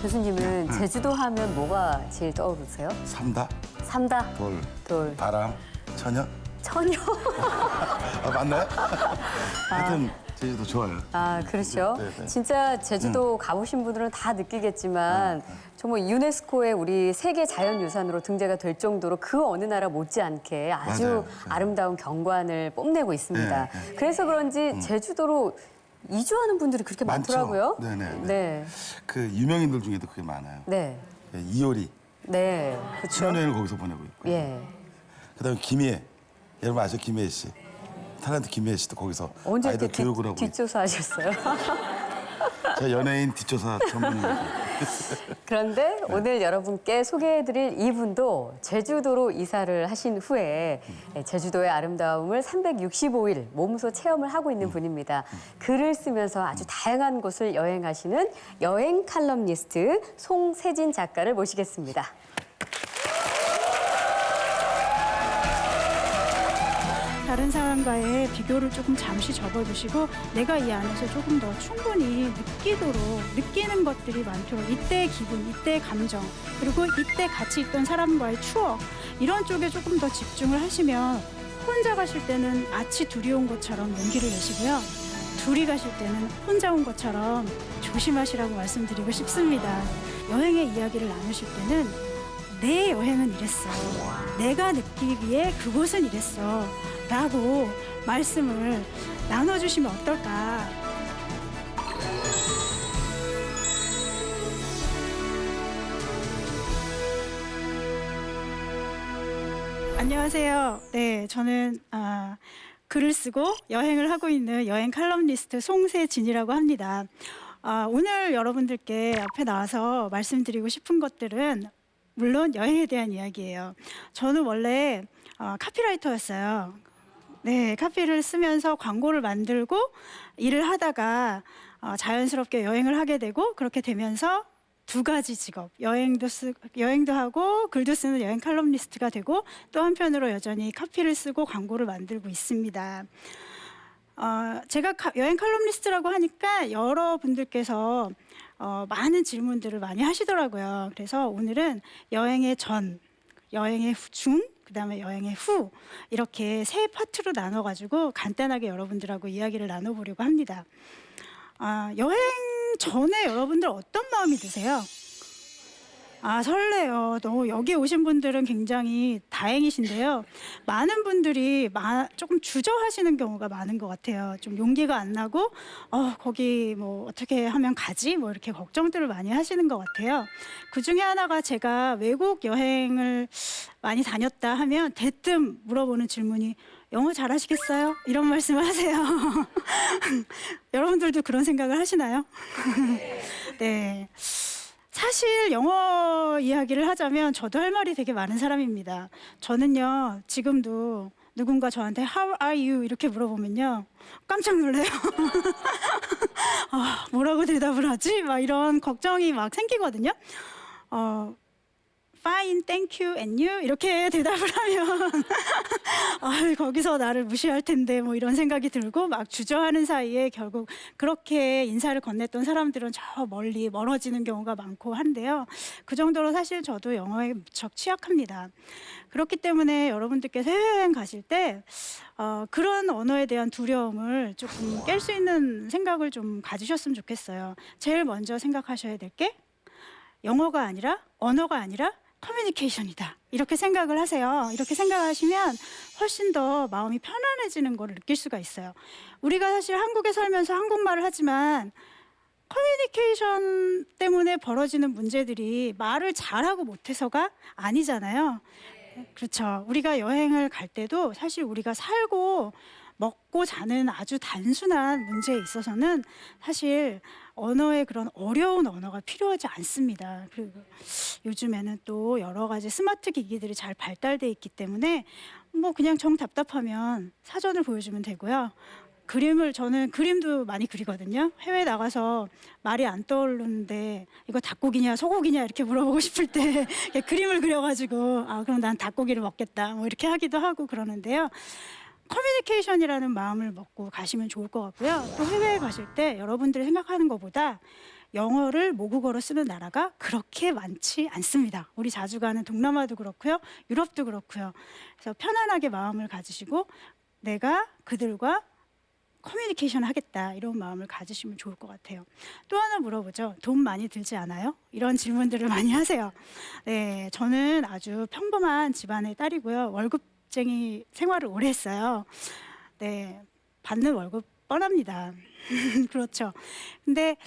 교수님은 제주도 하면 뭐가 제일 떠오르세요? 삼다, 삼다, 돌, 바람, 처녀. 처녀. 아, 맞나요? 하여튼 제주도 좋아요. 아, 그렇죠. 네. 진짜 제주도 가보신 분들은 다 느끼겠지만 정말 유네스코의 우리 세계 자연유산으로 등재가 될 정도로 그 어느 나라 못지않게 아주 맞아요. 아름다운 경관을 뽐내고 있습니다. 네. 그래서 그런지 제주도로 이주하는 분들이 그렇게 많죠. 많더라고요. 네네. 네. 그 유명인들 중에도 그게 많아요. 네. 이효리, 네. 그렇죠. 신혼여행을 거기서 보내고 있고. 예. 그다음에 김희애, 여러분 아시죠? 김희애 씨. 탤런트 김희애 씨도 거기서 언제 아이들 이렇게 교육을 하고 뒷조사하셨어요? 제가 연예인 뒷조사 전문입니다. 그런데 오늘 여러분께 소개해드릴 이분도 제주도로 이사를 하신 후에 제주도의 아름다움을 365일 몸소 체험을 하고 있는 분입니다. 글을 쓰면서 아주 다양한 곳을 여행하시는 여행 칼럼니스트 송세진 작가를 모시겠습니다. 다른 사람과의 비교를 조금 잠시 접어두시고 내가 이 안에서 조금 더 충분히 느끼는 것들이 많도록 이때의 기분, 이때의 감정, 그리고 이때 같이 있던 사람과의 추억 이런 쪽에 조금 더 집중을 하시면 혼자 가실 때는 마치 둘이 온 것처럼 용기를 내시고요. 둘이 가실 때는 혼자 온 것처럼 조심하시라고 말씀드리고 싶습니다. 여행의 이야기를 나누실 때는 내 여행은 이랬어. 내가 느끼기에 그곳은 이랬어. 라고 말씀을 나눠주시면 어떨까. 안녕하세요. 네, 저는 글을 쓰고 여행을 하고 있는 여행 칼럼니스트 송세진이라고 합니다. 오늘 여러분들께 앞에 나와서 말씀드리고 싶은 것들은 물론 여행에 대한 이야기예요. 저는 원래 카피라이터였어요. 네, 카피를 쓰면서 광고를 만들고 일을 하다가 자연스럽게 여행을 하게 되고 그렇게 되면서 두 가지 직업, 여행도 하고 글도 쓰는 여행 칼럼니스트가 되고 또 한편으로 여전히 카피를 쓰고 광고를 만들고 있습니다. 제가 여행 칼럼니스트라고 하니까 여러분들께서 많은 질문들을 많이 하시더라고요. 그래서 오늘은 여행의 전, 여행의 중, 그다음에 여행의 후 이렇게 세 파트로 나눠가지고 간단하게 여러분들하고 이야기를 나눠보려고 합니다. 여행 전에 여러분들 어떤 마음이 드세요? 설레요. 여기 오신 분들은 굉장히 다행이신데요. 많은 분들이 조금 주저하시는 경우가 많은 것 같아요. 좀 용기가 안 나고 거기 뭐 어떻게 하면 가지? 뭐 이렇게 걱정들을 많이 하시는 것 같아요. 그 중에 하나가 제가 외국 여행을 많이 다녔다 하면 대뜸 물어보는 질문이 영어 잘하시겠어요? 이런 말씀을 하세요. 여러분들도 그런 생각을 하시나요? 네. 사실 영어 이야기를 하자면 저도 할 말이 되게 많은 사람입니다. 저는요, 지금도 누군가 저한테 How are you? 이렇게 물어보면요, 깜짝 놀래요. 뭐라고 대답을 하지? 막 이런 걱정이 막 생기거든요. Fine, thank you, and you? 이렇게 대답을 하면 거기서 나를 무시할 텐데 뭐 이런 생각이 들고 막 주저하는 사이에 결국 그렇게 인사를 건넸던 사람들은 저 멀리 멀어지는 경우가 많고 한데요. 그 정도로 사실 저도 영어에 무척 취약합니다. 그렇기 때문에 여러분들께서 해외여행 가실 때 그런 언어에 대한 두려움을 조금 깰 수 있는 생각을 좀 가지셨으면 좋겠어요. 제일 먼저 생각하셔야 될 게 영어가 아니라 언어가 아니라 커뮤니케이션이다. 이렇게 생각을 하세요. 이렇게 생각하시면 훨씬 더 마음이 편안해지는 걸 느낄 수가 있어요. 우리가 사실 한국에 살면서 한국말을 하지만 커뮤니케이션 때문에 벌어지는 문제들이 말을 잘하고 못해서가 아니잖아요. 그렇죠. 우리가 여행을 갈 때도 사실 우리가 살고 먹고 자는 아주 단순한 문제에 있어서는 사실 언어의 그런 어려운 언어가 필요하지 않습니다. 그리고 요즘에는 또 여러 가지 스마트 기기들이 잘 발달돼 있기 때문에 뭐 그냥 정 답답하면 사전을 보여주면 되고요. 저는 그림도 많이 그리거든요. 해외 나가서 말이 안 떠오르는데 이거 닭고기냐 소고기냐 이렇게 물어보고 싶을 때 그림을 그려가지고 그럼 난 닭고기를 먹겠다 뭐 이렇게 하기도 하고 그러는데요. 커뮤니케이션이라는 마음을 먹고 가시면 좋을 것 같고요. 또 해외에 가실 때 여러분들이 생각하는 것보다 영어를 모국어로 쓰는 나라가 그렇게 많지 않습니다. 우리 자주 가는 동남아도 그렇고요. 유럽도 그렇고요. 그래서 편안하게 마음을 가지시고 내가 그들과 커뮤니케이션 하겠다 이런 마음을 가지시면 좋을 것 같아요. 또 하나 물어보죠. 돈 많이 들지 않아요? 이런 질문들을 많이 하세요. 네, 저는 아주 평범한 집안의 딸이고요. 월급쟁이 생활을 오래 했어요. 네, 받는 월급 뻔합니다. 그렇죠. 근데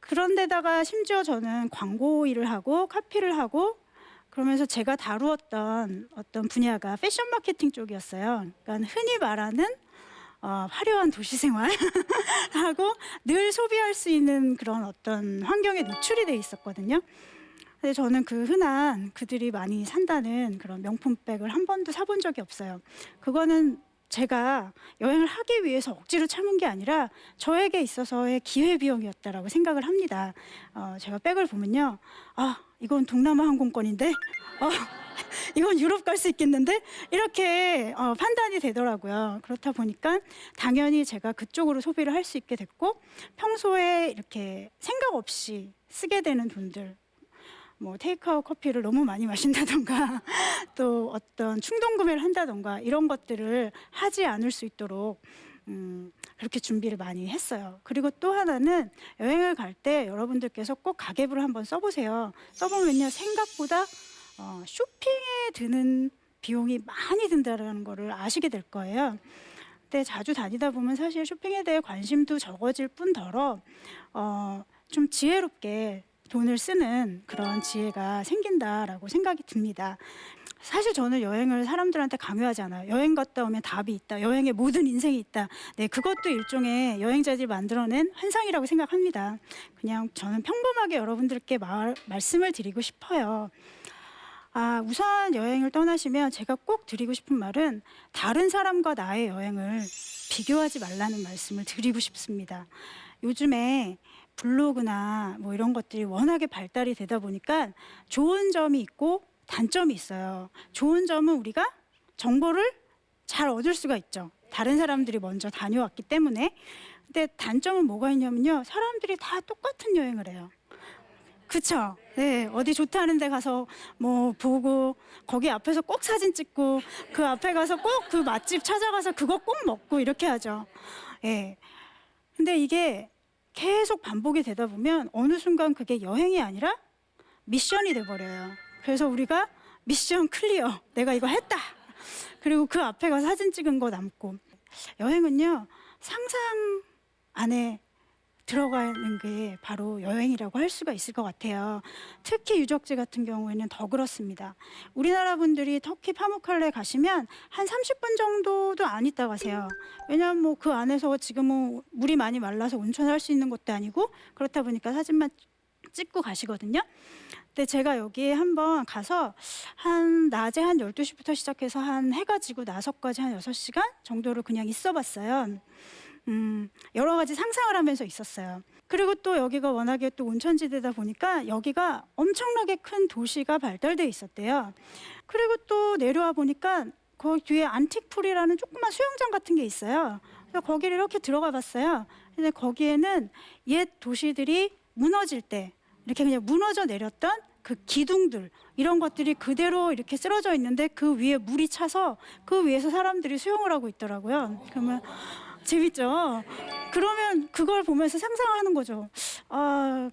그런데다가 심지어 저는 광고 일을 하고 카피를 하고 그러면서 제가 다루었던 어떤 분야가 패션 마케팅 쪽이었어요. 그러니까 흔히 말하는 화려한 도시 생활하고 늘 소비할 수 있는 그런 어떤 환경에 노출이 돼 있었거든요. 근데 저는 그 흔한 그들이 많이 산다는 그런 명품백을 한 번도 사본 적이 없어요. 그거는 제가 여행을 하기 위해서 억지로 참은 게 아니라 저에게 있어서의 기회비용이었다라고 생각을 합니다. 제가 백을 보면요. 아, 이건 동남아 항공권인데? 이건 유럽 갈 수 있겠는데? 이렇게 판단이 되더라고요. 그렇다 보니까 당연히 제가 그쪽으로 소비를 할 수 있게 됐고 평소에 이렇게 생각 없이 쓰게 되는 돈들 뭐 테이크아웃 커피를 너무 많이 마신다던가 또 어떤 충동 구매를 한다던가 이런 것들을 하지 않을 수 있도록 그렇게 준비를 많이 했어요. 그리고 또 하나는 여행을 갈 때 여러분들께서 꼭 가계부를 한번 써보세요. 써보면요 생각보다 쇼핑에 드는 비용이 많이 든다는 거를 아시게 될 거예요. 근데 자주 다니다 보면 사실 쇼핑에 대해 관심도 적어질 뿐더러 좀 지혜롭게 돈을 쓰는 그런 지혜가 생긴다라고 생각이 듭니다. 사실 저는 여행을 사람들한테 강요하지 않아요. 여행 갔다 오면 답이 있다. 여행의 모든 인생이 있다. 네, 그것도 일종의 여행자들이 만들어낸 환상이라고 생각합니다. 그냥 저는 평범하게 여러분들께 말씀을 드리고 싶어요. 우선 여행을 떠나시면 제가 꼭 드리고 싶은 말은 다른 사람과 나의 여행을 비교하지 말라는 말씀을 드리고 싶습니다. 요즘에 블로그나 뭐 이런 것들이 워낙에 발달이 되다 보니까 좋은 점이 있고 단점이 있어요. 좋은 점은 우리가 정보를 잘 얻을 수가 있죠. 다른 사람들이 먼저 다녀왔기 때문에. 근데 단점은 뭐가 있냐면요. 사람들이 다 똑같은 여행을 해요. 그쵸? 네, 어디 좋다는 데 가서 뭐 보고 거기 앞에서 꼭 사진 찍고 그 앞에 가서 꼭 그 맛집 찾아가서 그거 꼭 먹고 이렇게 하죠. 예. 근데 이게 계속 반복이 되다 보면 어느 순간 그게 여행이 아니라 미션이 돼버려요. 그래서 우리가 미션 클리어, 내가 이거 했다. 그리고 그 앞에 가서 사진 찍은 거 남고. 여행은요, 상상 안에 들어가는 게 바로 여행이라고 할 수가 있을 것 같아요. 특히 유적지 같은 경우에는 더 그렇습니다. 우리나라 분들이 터키 파무칼레 가시면 한 30분 정도도 안 있다 가세요. 왜냐하면 뭐 그 안에서 지금은 물이 많이 말라서 온천할 수 있는 것도 아니고 그렇다 보니까 사진만 찍고 가시거든요. 근데 제가 여기에 한번 가서 낮에 한 12시부터 시작해서 해가 지고 나서까지 한 6시간 정도를 그냥 있어 봤어요. 여러 가지 상상을 하면서 있었어요. 그리고 또 여기가 워낙에 또 온천지대다 보니까 여기가 엄청나게 큰 도시가 발달돼 있었대요. 그리고 또 내려와 보니까 그 뒤에 안틱풀이라는 조그만 수영장 같은 게 있어요. 그래서 거기를 이렇게 들어가 봤어요. 근데 거기에는 옛 도시들이 무너질 때 이렇게 그냥 무너져 내렸던 그 기둥들 이런 것들이 그대로 이렇게 쓰러져 있는데 그 위에 물이 차서 그 위에서 사람들이 수영을 하고 있더라고요. 그러면 재밌죠? 그러면 그걸 보면서 상상하는 거죠.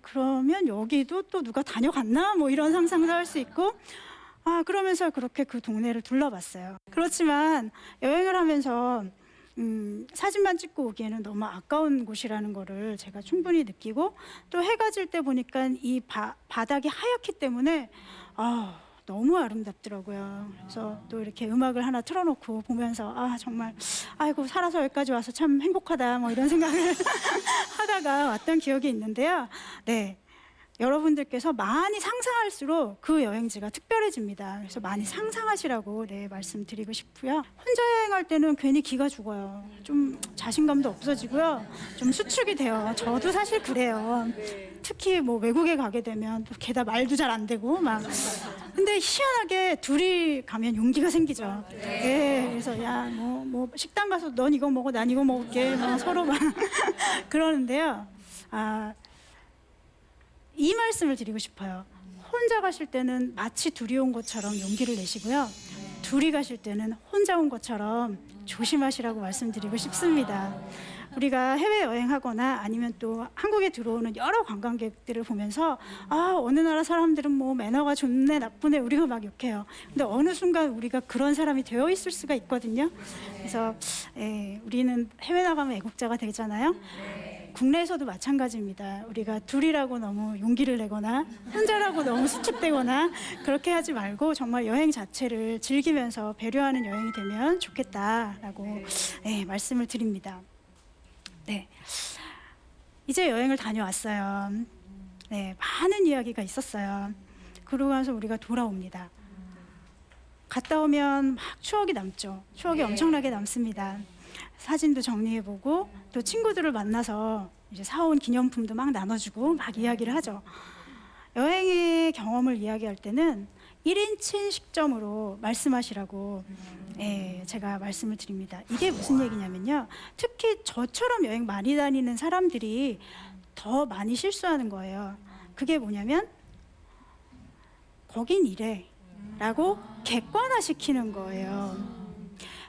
그러면 여기도 또 누가 다녀갔나? 뭐 이런 상상도 할 수 있고 그러면서 그렇게 그 동네를 둘러봤어요. 그렇지만 여행을 하면서 사진만 찍고 오기에는 너무 아까운 곳이라는 거를 제가 충분히 느끼고 또 해가 질 때 보니까 이 바닥이 하얗기 때문에 너무 아름답더라고요. 그래서 또 이렇게 음악을 하나 틀어놓고 보면서 정말 아이고 살아서 여기까지 와서 참 행복하다 뭐 이런 생각을 하다가 왔던 기억이 있는데요. 네, 여러분들께서 많이 상상할수록 그 여행지가 특별해집니다. 그래서 많이 상상하시라고 말씀드리고 싶고요. 혼자 여행할 때는 괜히 기가 죽어요. 좀 자신감도 없어지고요. 좀 수축이 돼요. 저도 사실 그래요. 특히 뭐 외국에 가게 되면 또 게다가 말도 잘 안 되고 막. 근데 희한하게 둘이 가면 용기가 생기죠. 예, 그래서 야, 뭐 식당 가서 넌 이거 먹어, 난 이거 먹을게. 막 서로 막 그러는데요. 이 말씀을 드리고 싶어요. 혼자 가실 때는 마치 둘이 온 것처럼 용기를 내시고요. 둘이 가실 때는 혼자 온 것처럼 조심하시라고 말씀드리고 싶습니다. 우리가 해외여행하거나 아니면 또 한국에 들어오는 여러 관광객들을 보면서 어느 나라 사람들은 뭐 매너가 좋네 나쁘네 우리가 막 욕해요. 근데 어느 순간 우리가 그런 사람이 되어 있을 수가 있거든요. 그래서 우리는 해외 나가면 애국자가 되잖아요. 국내에서도 마찬가지입니다. 우리가 둘이라고 너무 용기를 내거나 혼자라고 너무 수축되거나 그렇게 하지 말고 정말 여행 자체를 즐기면서 배려하는 여행이 되면 좋겠다라고 말씀을 드립니다. 네, 이제 여행을 다녀왔어요. 네, 많은 이야기가 있었어요. 그러고 나서 우리가 돌아옵니다. 갔다 오면 막 추억이 남죠. 추억이 엄청나게 남습니다. 사진도 정리해보고 또 친구들을 만나서 이제 사온 기념품도 막 나눠주고 막 이야기를 하죠. 여행의 경험을 이야기할 때는 1인칭 식점으로 말씀하시라고 제가 말씀을 드립니다. 이게 무슨 얘기냐면요. 특히 저처럼 여행 많이 다니는 사람들이 더 많이 실수하는 거예요. 그게 뭐냐면 거긴 이래 라고 객관화시키는 거예요.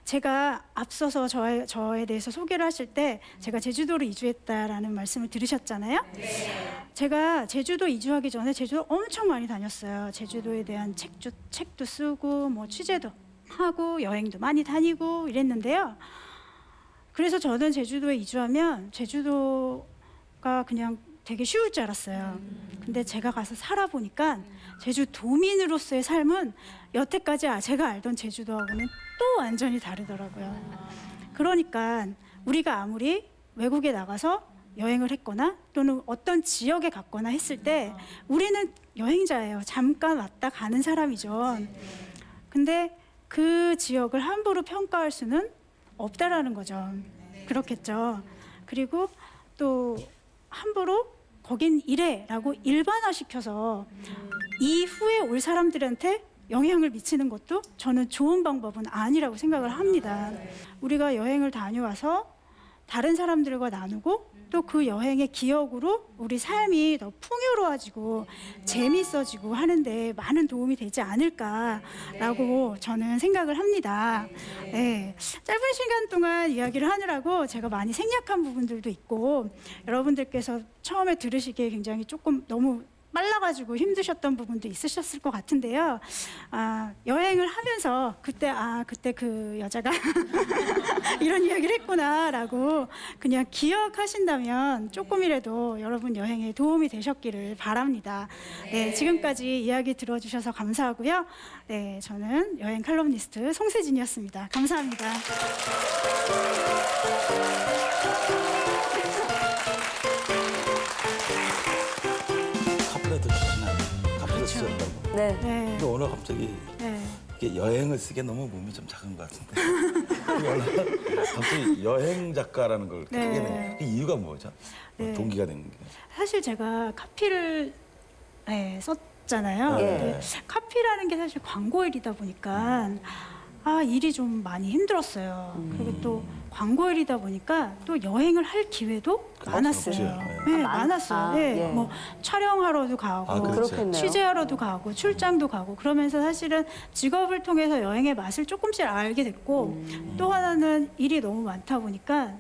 제가 앞서서 저에 대해서 소개를 하실 때 제가 제주도로 이주했다라는 말씀을 들으셨잖아요. 제가 제주도 이주하기 전에 제주도 엄청 많이 다녔어요. 제주도에 대한 책도 쓰고 뭐 취재도 하고 여행도 많이 다니고 이랬는데요. 그래서 저는 제주도에 이주하면 제주도가 그냥 되게 쉬울 줄 알았어요. 근데 제가 가서 살아보니까 제주도민으로서의 삶은 여태까지 제가 알던 제주도하고는 또 완전히 다르더라고요. 그러니까 우리가 아무리 외국에 나가서 여행을 했거나 또는 어떤 지역에 갔거나 했을 때 우리는 여행자예요. 잠깐 왔다 가는 사람이죠. 근데 그 지역을 함부로 평가할 수는 없다라는 거죠. 그렇겠죠. 그리고 또 함부로 거긴 이래라고 일반화시켜서 이후에 올 사람들한테 영향을 미치는 것도 저는 좋은 방법은 아니라고 생각을 합니다. 우리가 여행을 다녀와서 다른 사람들과 나누고 또 그 여행의 기억으로 우리 삶이 더 풍요로워지고 재밌어지고 하는데 많은 도움이 되지 않을까라고 저는 생각을 합니다. 짧은 시간 동안 이야기를 하느라고 제가 많이 생략한 부분들도 있고 여러분들께서 처음에 들으시기에 굉장히 조금 너무 빨라가지고 힘드셨던 부분도 있으셨을 것 같은데요. 여행을 하면서 그때 그 여자가 이런 이야기를 했구나라고 그냥 기억하신다면 조금이라도 여러분 여행에 도움이 되셨기를 바랍니다. 네, 지금까지 이야기 들어주셔서 감사하고요. 네, 저는 여행 칼럼니스트 송세진이었습니다. 감사합니다. 카프라도 좋잖아요. 카프라 그렇죠. 쓰셨다고. 네. 근데 오늘 갑자기 이게 여행을 쓰기에 너무 몸이 좀 작은 것 같은데 오늘 갑자기 여행 작가라는 걸 하게 되는 그 이유가 뭐죠? 동기가 되는 게. 사실 제가 카피를 썼잖아요. 네. 근데 카피라는 게 사실 광고일이다 보니까 일이 좀 많이 힘들었어요. 그리고 또 광고일이다 보니까 또 여행을 할 기회도 많았어요. 네, 많았어요. 네, 뭐 촬영하러도 가고, 그렇겠네요. 취재하러도 가고, 출장도 가고 그러면서 사실은 직업을 통해서 여행의 맛을 조금씩 알게 됐고 또 하나는 일이 너무 많다 보니까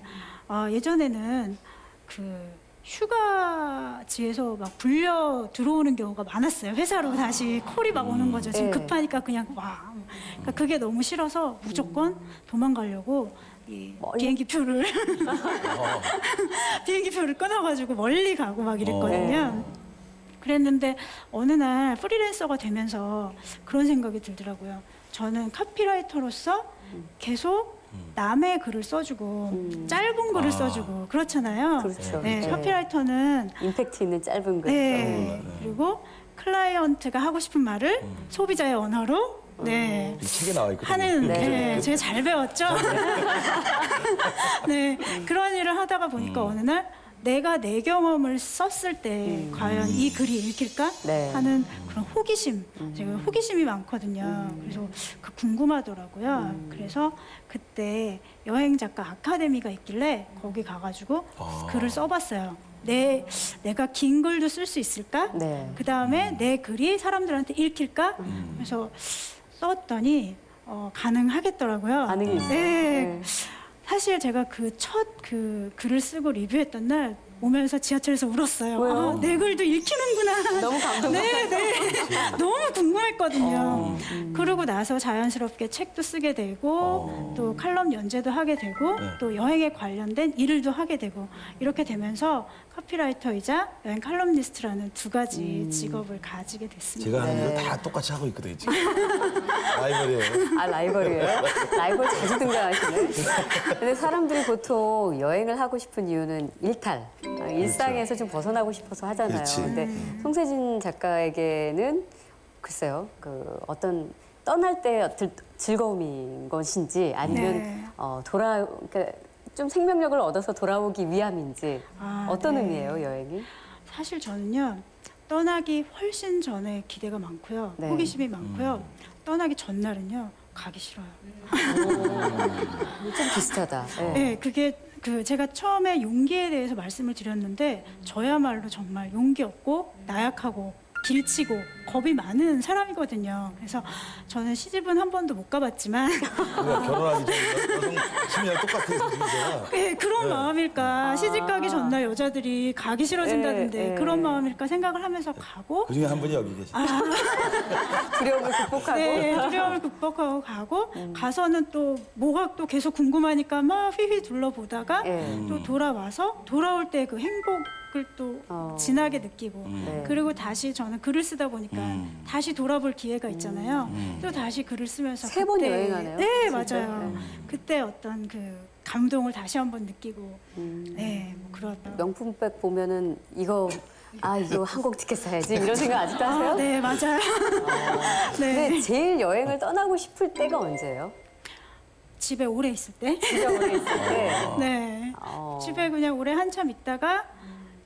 예전에는 그 휴가지에서 막 불려 들어오는 경우가 많았어요. 회사로 다시 콜이 막 오는 거죠. 지금 급하니까 그냥 와. 그러니까 그게 너무 싫어서 무조건 도망가려고 비행기표를 끊어가지고 멀리 가고 막 이랬거든요. 그랬는데 어느 날 프리랜서가 되면서 그런 생각이 들더라고요. 저는 카피라이터로서 계속 남의 글을 써주고 짧은 글을 써주고 그렇잖아요. 그렇죠. 네, 네. 커피라이터는 임팩트 있는 짧은 글. 네, 그리고 클라이언트가 하고 싶은 말을 소비자의 언어로 네. 이 책에 나와 있거든요. 하는 네. 네, 제가 잘 배웠죠. 네, 그런 일을 하다가 보니까 어느 날 내가 내 경험을 썼을 때 과연 이 글이 읽힐까 네. 하는 그런 호기심, 제가 호기심이 많거든요. 그래서 그 궁금하더라고요. 그래서 그때 여행 작가 아카데미가 있길래 거기 가가지고 글을 써봤어요. 내가 긴 글도 쓸 수 있을까? 네. 그 다음에 내 글이 사람들한테 읽힐까? 그래서 썼더니 가능하겠더라고요. 반응이 있어요. 네. 사실 제가 그 첫 그 글을 쓰고 리뷰했던 날 오면서 지하철에서 울었어요. 왜요? 아, 내 글도 읽히는구나. 너무 감동받았어요. 네, 네. 너무 궁금했거든요. 그러고 나서 자연스럽게 책도 쓰게 되고 또 칼럼 연재도 하게 되고 또 여행에 관련된 일도 하게 되고 이렇게 되면서 카피라이터이자 여행 칼럼니스트라는 두 가지 직업을 가지게 됐습니다. 제가 하는 거 다 똑같이 하고 있거든요, 지금. 라이벌이에요. 아, 라이벌이에요? 라이벌 자주 등장하시네. 근데 사람들이 보통 여행을 하고 싶은 이유는 일탈, 일상에서 좀 벗어나고 싶어서 하잖아요. 그렇지. 근데 송세진 작가에게는 글쎄요, 그 어떤 떠날 때 어떤 즐거움인 것인지 아니면 네. 그러니까 좀 생명력을 얻어서 돌아오기 위함인지 어떤 네. 의미예요, 여행이? 사실 저는요 떠나기 훨씬 전에 기대가 많고요, 네. 호기심이 많고요. 떠나기 전날은요 가기 싫어요. 좀 비슷하다. 네. 네, 그게 제가 처음에 용기에 대해서 말씀을 드렸는데 저야말로 정말 용기 없고 나약하고 길치고 겁이 많은 사람이거든요. 그래서 저는 시집은 한 번도 못 가봤지만 우리가 결혼하기 전에 여성 심리랑 똑같아서 지금 제가. 네, 그런 마음일까. 시집 가기 전날 여자들이 가기 싫어진다는데 네. 그런 마음일까 생각을 하면서 가고 그 중에 한 분이 여기 계시죠. 두려움을 극복하고. 네, 두려움을 극복하고 가고 가서는 또 뭐가 또 계속 궁금하니까 막 휘휘 둘러보다가 네. 또 돌아와서 돌아올 때 그 행복을 또 진하게 느끼고 네. 그리고 다시 저는 글을 쓰다 보니까 다시 돌아볼 기회가 있잖아요. 또 다시 글을 쓰면서 세 번 그때- 여행하네요, 네, 진짜. 맞아요. 네. 그때 어떤 그 감동을 다시 한번 느끼고 네, 뭐 그러더라고요. 명품백 보면은 이거 항공 티켓 사야지 이런 생각 아직도 하세요? 네, 맞아요. 네. 근데 제일 여행을 떠나고 싶을 때가 언제예요? 집에 오래 있을 때. 진짜 오래 있을 때. 네. 집에 그냥 오래 한참 있다가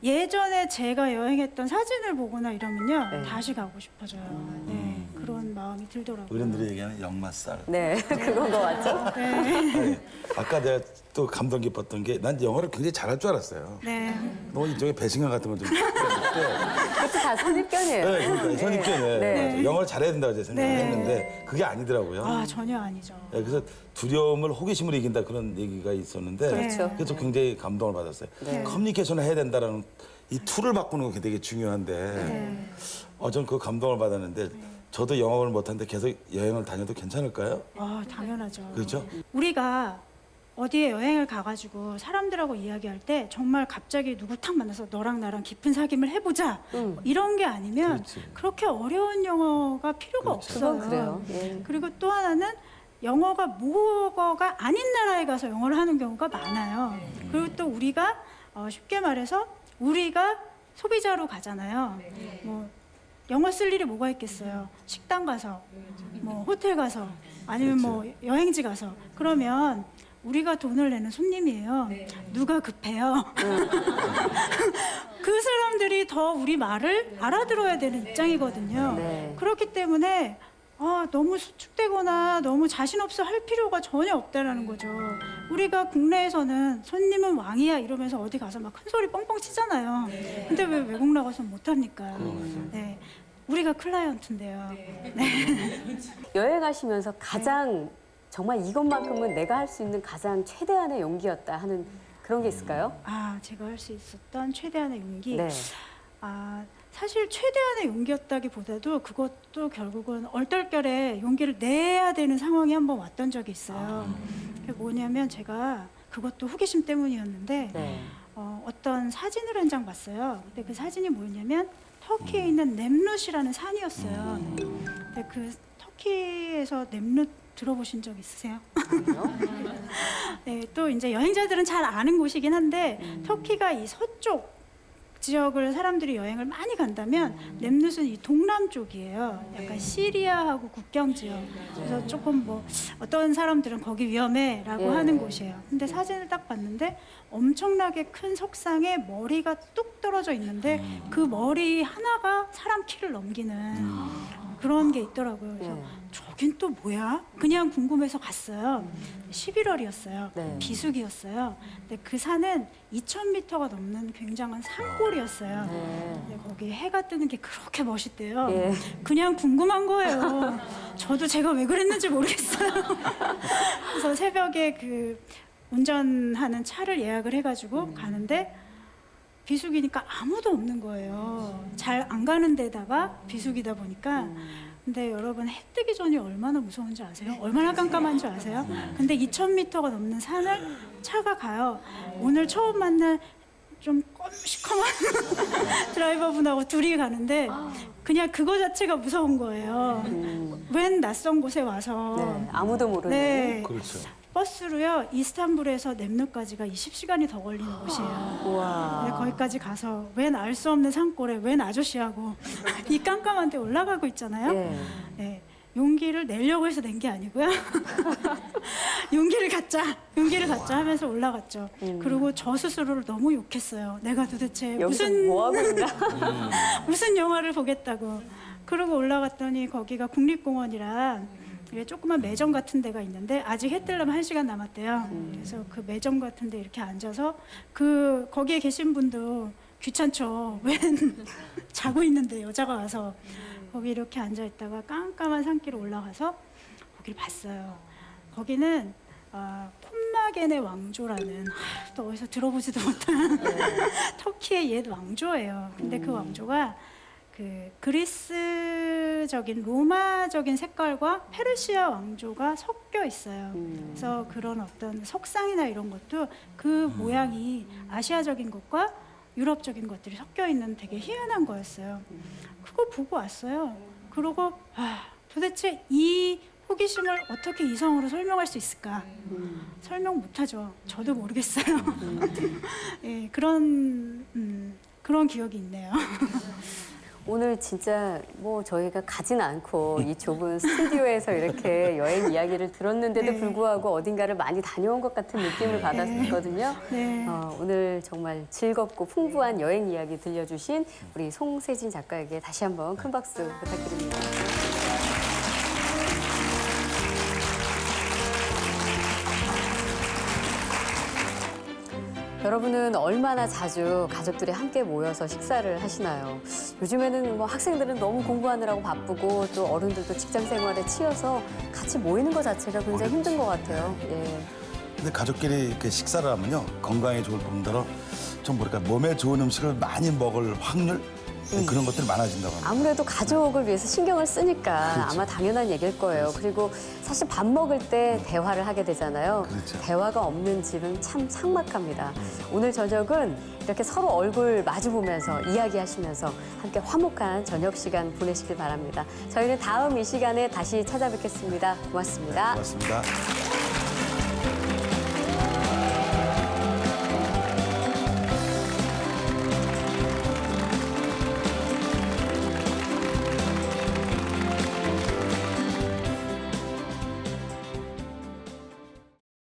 예전에 제가 여행했던 사진을 보거나 이러면요 네. 다시 가고 싶어져요. 네, 그런 마음이 들더라고요. 어른들이 얘기하는 역맛살. 네, 그건 거 맞죠? 네. 아니, 아까 내가 또 감동 깊었던 게 난 영어를 굉장히 잘할 줄 알았어요. 네. 너 이쪽에 배신감 같은 거좀 그것도 다 선입견이에요. 네, 그러니까 선입견에 네. 영어를 잘해야 된다고 제가 생각을 네. 했는데 그게 아니더라고요. 아, 전혀 아니죠. 네, 그래서 두려움을 호기심으로 이긴다 그런 얘기가 있었는데 그렇죠. 그래서 굉장히 감동을 받았어요. 네. 커뮤니케이션을 해야 된다는 이 툴을 바꾸는 게 되게 중요한데 네. 저는 그 감동을 받았는데 저도 영어를 못하는데 계속 여행을 다녀도 괜찮을까요? 아, 당연하죠. 그렇죠? 우리가 어디에 여행을 가가지고 사람들하고 이야기할 때 정말 갑자기 누굴 탁 만나서 너랑 나랑 깊은 사귐을 해보자 이런 게 아니면 그렇지. 그렇게 어려운 영어가 필요가 그렇죠. 없어요. 그건 그래요. 예. 그리고 또 하나는 영어가 모국어가 아닌 나라에 가서 영어를 하는 경우가 많아요. 그리고 또 우리가 쉽게 말해서 우리가 소비자로 가잖아요. 뭐 영어 쓸 일이 뭐가 있겠어요? 식당 가서, 뭐 호텔 가서, 아니면 뭐 여행지 가서. 그러면 우리가 돈을 내는 손님이에요. 누가 급해요? 그 사람들이 더 우리 말을 알아들어야 되는 입장이거든요. 네. 그렇기 때문에 너무 수축되거나 너무 자신 없어 할 필요가 전혀 없다라는 거죠. 우리가 국내에서는 손님은 왕이야 이러면서 어디 가서 막 큰 소리 뻥뻥 치잖아요. 근데 왜 외국 나가서 못 합니까? 네. 우리가 클라이언트인데요. 네. 여행하시면서 가장 정말 이것만큼은 내가 할 수 있는 가장 최대한의 용기였다 하는 그런 게 있을까요? 제가 할 수 있었던 최대한의 용기. 네. 사실 최대한의 용기였다기보다도 그것도 결국은 얼떨결에 용기를 내야 되는 상황이 한번 왔던 적이 있어요. 그게 뭐냐면 제가 그것도 호기심 때문이었는데 네. 어떤 사진을 한 장 봤어요. 근데 그 사진이 뭐냐면 터키에 있는 넴룻이라는 산이었어요. 근데 그 터키에서 넴룻 들어보신 적 있으세요? 네, 또 이제 여행자들은 잘 아는 곳이긴 한데 터키가 이 서쪽 지역을 사람들이 여행을 많이 간다면 렘눈은 이 동남쪽이에요. 약간 시리아하고 국경 지역. 그래서 조금 뭐 어떤 사람들은 거기 위험해라고 하는 곳이에요. 근데 사진을 딱 봤는데 엄청나게 큰 석상에 머리가 뚝 떨어져 있는데 그 머리 하나가 사람 키를 넘기는 그런 게 있더라고요. 그래서 저긴 또 뭐야? 그냥 궁금해서 갔어요. 11월이었어요. 네. 비수기였어요. 근데 그 산은 2,000m가 넘는 굉장한 산골이었어요. 근데 거기 해가 뜨는 게 그렇게 멋있대요. 예. 그냥 궁금한 거예요. 저도 제가 왜 그랬는지 모르겠어요. 그래서 새벽에 그 운전하는 차를 예약을 해가지고 가는데 비수기니까 아무도 없는 거예요. 잘 안 가는 데다가 비수기다 보니까. 근데 여러분 해 뜨기 전이 얼마나 무서운지 아세요? 얼마나 깜깜한 줄 아세요? 근데 2,000m가 넘는 산을 차가 가요. 오늘 처음 만난 좀 시커먼 드라이버분하고 둘이 가는데 그냥 그거 자체가 무서운 거예요. 웬 낯선 곳에 와서 네, 아무도 모르는. 네. 그렇죠. 버스로요 이스탄불에서 넴루까지가 20시간이 더 걸리는 곳이에요. 우와. 네, 거기까지 가서 웬 알 수 없는 산골에 웬 아저씨하고 이 깜깜한 데 올라가고 있잖아요. 예. 네, 용기를 내려고 해서 낸 게 아니고요. 용기를 갖자 하면서 올라갔죠. 그리고 저 스스로를 너무 욕했어요. 내가 도대체 여기서 무슨 뭐 하고 있나? 무슨 영화를 보겠다고. 그러고 올라갔더니 거기가 국립공원이라 이게 조그만 매점 같은 데가 있는데 아직 해 뜨려면 1시간 남았대요. 그래서 그 매점 같은 데 이렇게 앉아서 그 거기에 계신 분도 귀찮죠. 웬 자고 있는데 여자가 와서 거기 이렇게 앉아 있다가 깜깜한 산길을 올라가서 거기를 봤어요. 거기는 콤마겐의 왕조라는 또 어디서 들어보지도 못한 터키의 옛 왕조예요. 근데 그 왕조가 그 그리스적인 로마적인 색깔과 페르시아 왕조가 섞여 있어요. 그래서 그런 어떤 석상이나 이런 것도 그 모양이 아시아적인 것과 유럽적인 것들이 섞여 있는 되게 희한한 거였어요. 그거 보고 왔어요. 그러고 도대체 이 호기심을 어떻게 이성으로 설명할 수 있을까? 설명 못하죠. 저도 모르겠어요. 예, 그런 기억이 있네요. 오늘 진짜 뭐 저희가 가진 않고 이 좁은 스튜디오에서 이렇게 여행 이야기를 들었는데도 네. 불구하고 어딘가를 많이 다녀온 것 같은 느낌을 받았거든요. 네. 오늘 정말 즐겁고 풍부한 여행 이야기 들려주신 우리 송세진 작가에게 다시 한번 큰 박수 부탁드립니다. 여러분은 얼마나 자주 가족들이 함께 모여서 식사를 하시나요? 요즘에는 뭐 학생들은 너무 공부하느라고 바쁘고 또 어른들도 직장 생활에 치여서 같이 모이는 것 자체가 굉장히 힘든 것 같아요. 예. 근데 가족끼리 이렇게 식사를 하면요 건강에 좋을 뿐더러 좀 뭐랄까 몸에 좋은 음식을 많이 먹을 확률 그런 것들이 많아진다고 합니다. 아무래도 가족을 위해서 신경을 쓰니까 그렇죠. 아마 당연한 얘기일 거예요. 그리고 사실 밥 먹을 때 대화를 하게 되잖아요. 그렇죠. 대화가 없는 집은 참 삭막합니다. 오늘 저녁은 이렇게 서로 얼굴 마주 보면서 이야기하시면서 함께 화목한 저녁 시간 보내시길 바랍니다. 저희는 다음 이 시간에 다시 찾아뵙겠습니다. 고맙습니다. 고맙습니다.